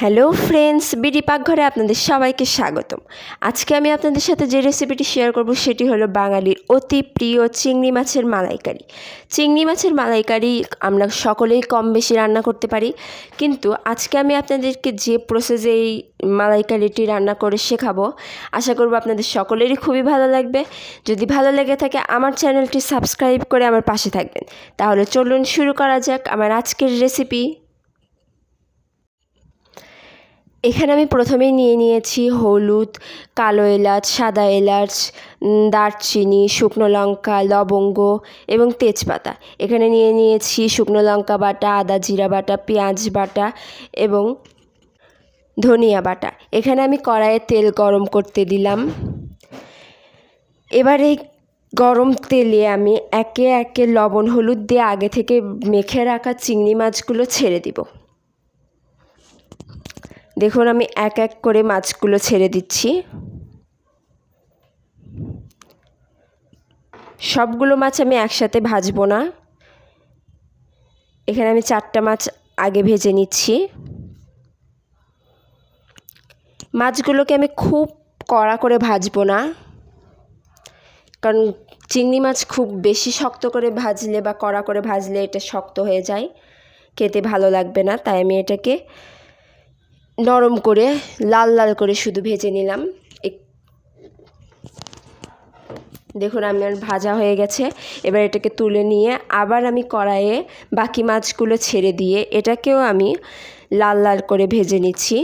Hello friends, BD পাকঘরে আপনাদের সবাইকে স্বাগতম। আজকে আমি আপনাদের সাথে যে রেসিপিটি শেয়ার করব সেটি হলো বাঙালির অতি প্রিয় চিংড়ি মাছের মালাইকারি। চিংড়ি মাছের মালাইকারি আমরা সকলেই কম বেশি রান্না করতে পারি, কিন্তু আজকে আমি আপনাদেরকে যে প্রসেসে এই মালাইকারিটি রান্না করে শেখাবো, আশা করব আপনাদের সকলেরই খুবই ভালো লাগবে। যদি ভালো লেগে থাকে আমার চ্যানেলটি সাবস্ক্রাইব করে আমার পাশে থাকবেন। তাহলে চলুন শুরু করা যাক আমার আজকের রেসিপি। এখানে আমি প্রথমেই নিয়েছি হলুদ, কালো এলাচ, সাদা এলাচ, দারচিনি, শুকনো লঙ্কা, লবঙ্গ এবং তেজপাতা। এখানে নিয়েছি শুকনো লঙ্কা বাটা, আদা জিরা বাটা, পেঁয়াজ বাটা এবং ধনিয়া বাটা। এখানে আমি কড়াইয়ে তেল গরম করতে দিলাম। এবার এই গরম তেলে আমি একে একে লবণ হলুদ দিয়ে আগে থেকে মেখে রাখা চিংড়ি মাছগুলো ছেড়ে দিব। দেখুন আমি এক এক করে মাছগুলো ছেড়ে দিচ্ছি। সবগুলো মাছ আমি একসাথে ভাজবো না, এখানে আমি 4টা মাছ আগে ভেজে নিচ্ছি। মাছগুলোকে আমি খুব কড়া করে ভাজবো না, কারণ চিংড়ি মাছ খুব বেশি শক্ত করে ভাজলে বা কড়া করে ভাজলে এটা শক্ত হয়ে যায়, খেতে ভালো লাগবে না। তাই আমি এটাকে নরম করে লাল লাল করে শুধু ভেজে নিলাম। দেখুন আমার ভাজা হয়ে গেছে। এবার এটাকে তুলে নিয়ে আবার আমি কড়াইয়ে বাকি মাছগুলো ছেড়ে দিয়ে এটাকেও আমি লাল লাল করে ভেজে নিচ্ছি।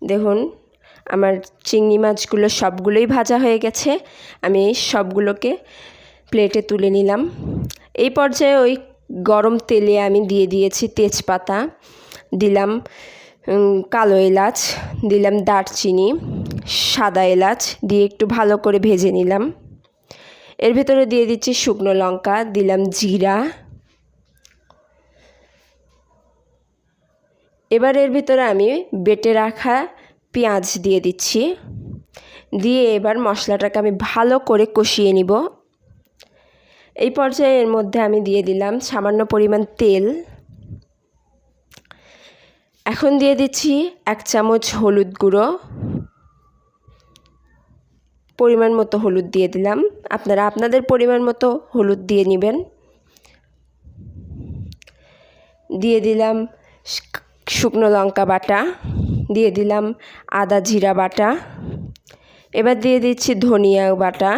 দেখুন আমার চিংড়ি মাছগুলো সবগুলোই ভাজা হয়ে গেছে। আমি সবগুলোকে প্লেটে তুলে নিলাম। এই পর্যায়ে ওই গরম তেলে আমি দিয়ে দিয়েছি তেজপাতা, দিলাম কালো এলাচ, দিলাম দারচিনি, সাদা এলাচ দিয়ে একটু ভালো করে ভেজে নিলাম। এর ভিতরে দিয়ে দিচ্ছি শুকনো লঙ্কা, দিলাম জিরা। এবার এর ভিতরে আমি বেটে রাখা পেঁয়াজ দিয়ে দিচ্ছি। দিয়ে এবার মশলাটাকে আমি ভালো করে কষিয়ে নিব। এই পর্যায়ে এর মধ্যে আমি দিয়ে দিলাম সামান্য পরিমাণ তেল। এখন দিয়ে দিচ্ছি 1 চামচ হলুদ গুঁড়ো, পরিমাণ মতো হলুদ দিয়ে দিলাম। আপনারা আপনাদের পরিমাণ মতো হলুদ দিয়ে নেবেন। দিয়ে দিলাম শুকনো লঙ্কা বাটা, দিয়ে দিলাম আদা জিরা বাটা। এবার দিয়ে দিচ্ছি ধনিয়া বাটা,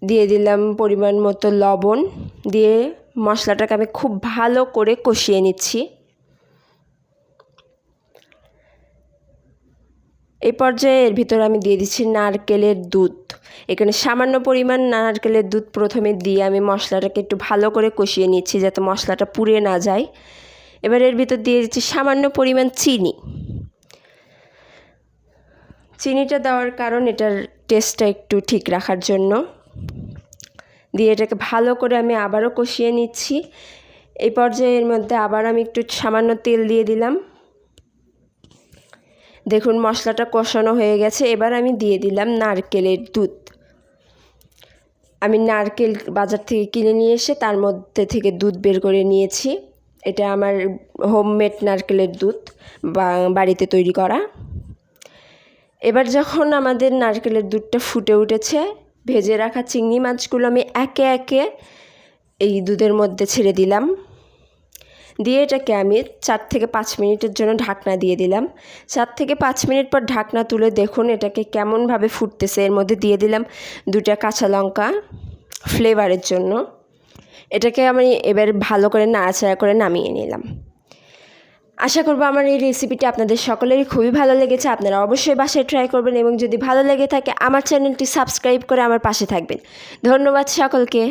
দিয়ে দিলাম পরিমাণ মতো লবণ। দিয়ে মশলাটাকে আমি খুব ভালো করে কষিয়ে নিচ্ছি। এই পর্যায়ে এর ভিতরে আমি দিয়ে দিচ্ছি নারকেলের দুধ। এখানে সামান্য পরিমাণ নারকেলের দুধ প্রথমে দিয়ে আমি মশলাটাকে একটু ভালো করে কষিয়ে নিচ্ছি যাতে মশলাটা পুড়ে না যায়। এবার এর ভিতর দিয়ে দিচ্ছি সামান্য পরিমাণ চিনি। চিনিটা দেওয়ার কারণ এটার টেস্টটা একটু ঠিক রাখার জন্য। দিয়ে এটাকে ভালো করে আমি আবারও কষিয়ে নিচ্ছি। এই পর্যায়ে এর মধ্যে আবার আমি একটু সামান্য তেল দিয়ে দিলাম। দেখুন মশলাটা কষানো হয়ে গেছে। এবার আমি দিয়ে দিলাম নারকেলের দুধ। আমি নারকেল বাজার থেকে কিনে নিয়ে এসে তার মধ্যে থেকে দুধ বের করে নিয়েছি। এটা আমার হোমমেড নারকেলের দুধ, বাড়িতে তৈরি করা। এবার যখন আমাদের নারকেলের দুধটা ফুটে উঠেছে, ভেজে রাখা চিংড়ি মাছগুলো আমি একে একে এই দুধের মধ্যে ছেড়ে দিলাম। দিয়ে এটাকে আমি 4 থেকে 5 মিনিটের জন্য ঢাকনা দিয়ে দিলাম। 4 থেকে 5 মিনিট পর ঢাকনা তুলে দেখুন এটাকে কেমনভাবে ফুটতেছে। এর মধ্যে দিয়ে দিলাম 2টা কাঁচা লঙ্কা ফ্লেভারের জন্য। এটাকে আমি এবার ভালো করে নাড়াচাড়া করে নামিয়ে নিলাম। আশা করব আমার এই রেসিপিটি আপনাদের সকলেরই খুবই ভালো লেগেছে। আপনারা অবশ্যই বাসায় ট্রাই করবেন এবং যদি ভালো লেগে থাকে আমার চ্যানেলটি সাবস্ক্রাইব করে আমার পাশে থাকবেন। ধন্যবাদ সকলকে।